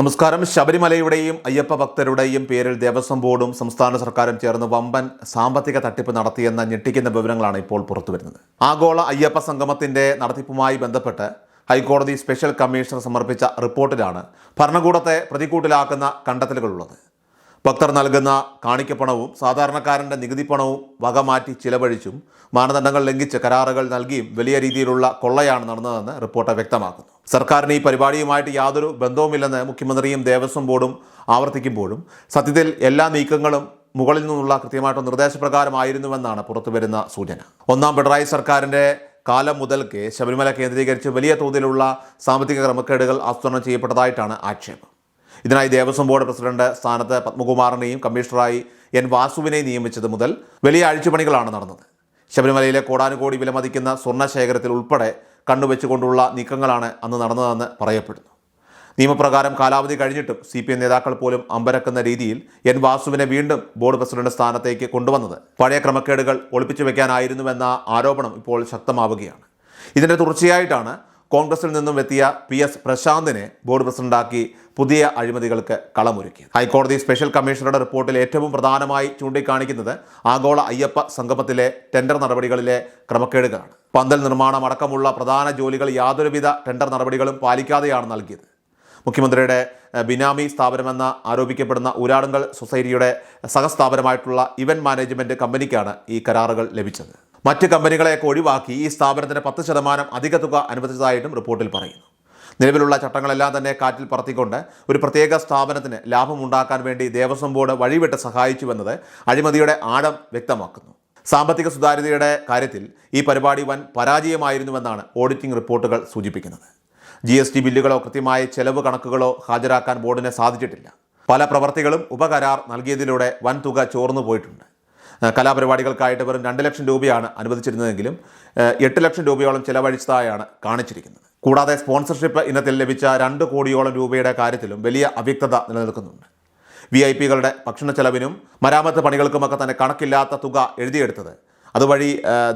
നമസ്കാരം. ശബരിമലയുടെയും അയ്യപ്പ ഭക്തരുടെയും പേരിൽ ദേവസ്വം ബോർഡും സംസ്ഥാന സർക്കാരും ചേർന്ന് വമ്പൻ സാമ്പത്തിക തട്ടിപ്പ് നടത്തിയെന്ന ഞെട്ടിക്കുന്ന വിവരങ്ങളാണ് ഇപ്പോൾ പുറത്തുവരുന്നത്. ആഗോള അയ്യപ്പ സംഗമത്തിന്റെ നടത്തിപ്പുമായി ബന്ധപ്പെട്ട് ഹൈക്കോടതി സ്പെഷ്യൽ കമ്മീഷണർ സമർപ്പിച്ച റിപ്പോർട്ടിലാണ് ഭരണകൂടത്തെ പ്രതിക്കൂട്ടിലാക്കുന്ന കണ്ടെത്തലുകളുള്ളത്. ഭക്തർ നൽകുന്ന കാണിക്കപ്പണവും സാധാരണക്കാരൻ്റെ നികുതി പണവും വകമാറ്റി ചിലവഴിച്ചും മാനദണ്ഡങ്ങൾ ലംഘിച്ച് കരാറുകൾ നൽകിയും വലിയ രീതിയിലുള്ള കൊള്ളയാണ് നടന്നതെന്ന് റിപ്പോർട്ട് വ്യക്തമാക്കുന്നു. സർക്കാരിന് ഈ പരിപാടിയുമായിട്ട് യാതൊരു ബന്ധവുമില്ലെന്ന് മുഖ്യമന്ത്രിയും ദേവസ്വം ബോർഡും ആവർത്തിക്കുമ്പോഴും സത്യത്തിൽ എല്ലാ നീക്കങ്ങളും മുകളിൽ നിന്നുള്ള കൃത്യമായിട്ട് നിർദ്ദേശപ്രകാരമായിരുന്നുവെന്നാണ് പുറത്തുവരുന്ന സൂചന. ഒന്നാം പിണറായി സർക്കാരിൻ്റെ കാലം മുതൽക്ക് ശബരിമല കേന്ദ്രീകരിച്ച് വലിയ തോതിലുള്ള സാമ്പത്തിക ക്രമക്കേടുകൾ ആസൂത്രണം ചെയ്യപ്പെട്ടതായിട്ടാണ് ആക്ഷേപം. ഇതിനായി ദേവസ്വം ബോർഡ് പ്രസിഡന്റ് സ്ഥാനത്ത് പത്മകുമാറിനെയും കമ്മീഷണറായി എൻ വാസുവിനെയും നിയമിച്ചത് മുതൽ വലിയ അഴിച്ചുപണികളാണ് നടന്നത്. ശബരിമലയിലെ കോടാനുകോടി വിലമതിക്കുന്ന സ്വർണ്ണശേഖരത്തിൽ ഉൾപ്പെടെ കണ്ണുവെച്ചുകൊണ്ടുള്ള നീക്കങ്ങളാണ് അന്ന് നടന്നതെന്ന് പറയപ്പെടുന്നു. നിയമപ്രകാരം കാലാവധി കഴിഞ്ഞിട്ടും CPM നേതാക്കൾ പോലും അമ്പരക്കുന്ന രീതിയിൽ എൻ വാസുവിനെ വീണ്ടും ബോർഡ് പ്രസിഡന്റ് സ്ഥാനത്തേക്ക് കൊണ്ടുവന്നത് പഴയ ക്രമക്കേടുകൾ ഒളിപ്പിച്ചു വെക്കാനായിരുന്നുവെന്ന ആരോപണം ഇപ്പോൾ ശക്തമാവുകയാണ്. ഇതിൻ്റെ തുടർച്ചയായിട്ടാണ് കോൺഗ്രസിൽ നിന്നും എത്തിയ PS പ്രശാന്തിനെ ബോർഡ് പ്രസിഡന്റാക്കി പുതിയ അഴിമതികൾക്ക് കളമൊരുക്കിയത്. ഹൈക്കോടതി സ്പെഷ്യൽ കമ്മീഷണറുടെ റിപ്പോർട്ടിൽ ഏറ്റവും പ്രധാനമായി ചൂണ്ടിക്കാണിക്കുന്നത് ആഗോള അയ്യപ്പ സംഗമത്തിലെ ടെൻഡർ നടപടികളിലെ ക്രമക്കേടുകളാണ്. പന്തൽ നിർമ്മാണം അടക്കമുള്ള പ്രധാന ജോലികൾ യാതൊരുവിധ ടെൻഡർ നടപടികളും പാലിക്കാതെയാണ് നൽകിയത്. മുഖ്യമന്ത്രിയുടെ ബിനാമി സ്ഥാപനമെന്ന് ആരോപിക്കപ്പെടുന്ന ഊരാളുങ്കൽ സൊസൈറ്റിയുടെ സഹസ്ഥാപനമായിട്ടുള്ള ഇവന്റ് മാനേജ്മെന്റ് കമ്പനിക്കാണ് ഈ കരാറുകൾ ലഭിച്ചത്. മറ്റ് കമ്പനികളെയൊക്കെ ഒഴിവാക്കി ഈ സ്ഥാപനത്തിന് 10% അധിക തുക അനുവദിച്ചതായിട്ടും റിപ്പോർട്ടിൽ പറയുന്നു. നിലവിലുള്ള ചട്ടങ്ങളെല്ലാം തന്നെ കാറ്റിൽ പറത്തിക്കൊണ്ട് ഒരു പ്രത്യേക സ്ഥാപനത്തിന് ലാഭമുണ്ടാക്കാൻ വേണ്ടി ദേവസ്വം ബോർഡ് വഴിവിട്ട് സഹായിച്ചുവെന്നത് അഴിമതിയുടെ ആഴം വ്യക്തമാക്കുന്നു. സാമ്പത്തിക സുതാര്യതയുടെ കാര്യത്തിൽ ഈ പരിപാടി വൻ പരാജയമായിരുന്നുവെന്നാണ് ഓഡിറ്റിംഗ് റിപ്പോർട്ടുകൾ സൂചിപ്പിക്കുന്നത്. GST ബില്ലുകളോ കൃത്യമായ ചെലവ് കണക്കുകളോ ഹാജരാക്കാൻ ബോർഡിന് സാധിച്ചിട്ടില്ല. പല പ്രവർത്തികളും ഉപകരാർ നൽകിയതിലൂടെ വൻ തുക ചോർന്നു പോയിട്ടുണ്ട്. കലാപരിപാടികൾക്കായിട്ട് വെറും 2 ലക്ഷം രൂപയാണ് അനുവദിച്ചിരുന്നതെങ്കിലും 8 ലക്ഷം രൂപയോളം ചെലവഴിച്ചതായാണ് കാണിച്ചിരിക്കുന്നത്. കൂടാതെ സ്പോൺസർഷിപ്പ് ഇനത്തിൽ ലഭിച്ച 2 കോടിയോളം രൂപയുടെ കാര്യത്തിലും വലിയ അവ്യക്തത നിലനിൽക്കുന്നുണ്ട്. VIP-കളുടെ ഭക്ഷണ ചെലവിനും മരാമത്ത് പണികൾക്കുമൊക്കെ തന്നെ കണക്കില്ലാത്ത തുക എഴുതിയെടുത്തത് അതുവഴി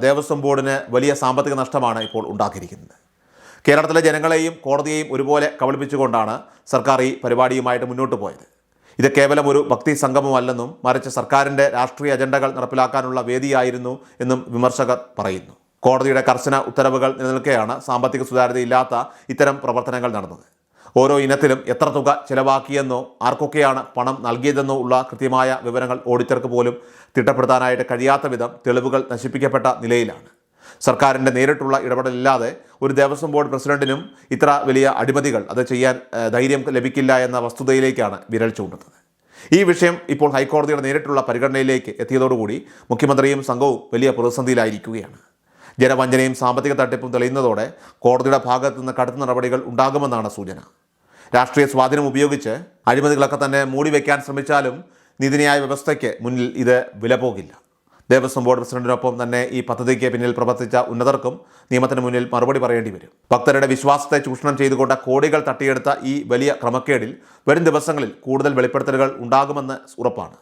ദേവസ്വം ബോർഡിന് വലിയ സാമ്പത്തിക നഷ്ടമാണ് ഇപ്പോൾ ഉണ്ടാക്കിയിരിക്കുന്നത്. കേരളത്തിലെ ജനങ്ങളെയും കോടതിയെയും ഒരുപോലെ കബളിപ്പിച്ചുകൊണ്ടാണ് സർക്കാർ ഈ പരിപാടിയുമായിട്ട് മുന്നോട്ട് പോയത്. ഇത് കേവലം ഒരു ഭക്തി സംഗമമല്ലെന്നും മറിച്ച് സർക്കാരിൻ്റെ രാഷ്ട്രീയ അജണ്ടകൾ നടപ്പിലാക്കാനുള്ള വേദിയായിരുന്നു എന്നും വിമർശകർ പറയുന്നു. കോടതിയുടെ കർശന ഉത്തരവുകൾ നിലനിൽക്കെയാണ് സാമ്പത്തിക സുതാര്യതയില്ലാത്ത ഇത്തരം പ്രവർത്തനങ്ങൾ നടന്നത്. ഓരോ ഇനത്തിലും എത്ര തുക ചെലവാക്കിയെന്നോ ആർക്കൊക്കെയാണ് പണം നൽകിയതെന്നോ ഉള്ള കൃത്യമായ വിവരങ്ങൾ ഓഡിറ്റർക്ക് പോലും തിട്ടപ്പെടുത്താനായിട്ട് കഴിയാത്ത വിധം തെളിവുകൾ നശിപ്പിക്കപ്പെട്ട നിലയിലാണ്. സർക്കാരിൻ്റെ നേരിട്ടുള്ള ഇടപെടലില്ലാതെ ഒരു ദേവസ്വം ബോർഡ് പ്രസിഡന്റിനും ഇത്ര വലിയ അഴിമതികൾ അത് ചെയ്യാൻ ധൈര്യം ലഭിക്കില്ല എന്ന വസ്തുതയിലേക്കാണ് വിരൽ ചൂണ്ടുന്നത്. ഈ വിഷയം ഇപ്പോൾ ഹൈക്കോടതിയുടെ നേരിട്ടുള്ള പരിഗണനയിലേക്ക് എത്തിയതോടുകൂടി മുഖ്യമന്ത്രിയും സംഘവും വലിയ പ്രതിസന്ധിയിലായിരിക്കുകയാണ്. ജനവഞ്ചനയും സാമ്പത്തിക തട്ടിപ്പും തെളിയുന്നതോടെ കോടതിയുടെ ഭാഗത്തു നിന്ന് കടുത്ത നടപടികൾ ഉണ്ടാകുമെന്നാണ് സൂചന. രാഷ്ട്രീയ സ്വാധീനം ഉപയോഗിച്ച് അഴിമതികളൊക്കെ തന്നെ മൂടിവെക്കാൻ ശ്രമിച്ചാലും നീതിന്യായ വ്യവസ്ഥയ്ക്ക് മുന്നിൽ ഇത് വില പോകില്ല. ദേവസ്വം ബോർഡ് പ്രസിഡന്റിനൊപ്പം തന്നെ ഈ പദ്ധതിക്ക് പിന്നിൽ പ്രവർത്തിച്ച ഉന്നതർക്കും നിയമത്തിന് മുന്നിൽ മറുപടി പറയേണ്ടി വരും. ഭക്തരുടെ വിശ്വാസത്തെ ചൂഷണം ചെയ്തുകൊണ്ട് കോടികൾ തട്ടിയെടുത്ത ഈ വലിയ ക്രമക്കേടിൽ വരും ദിവസങ്ങളിൽ കൂടുതൽ വെളിപ്പെടുത്തലുകൾ ഉണ്ടാകുമെന്ന് ഉറപ്പാണ്.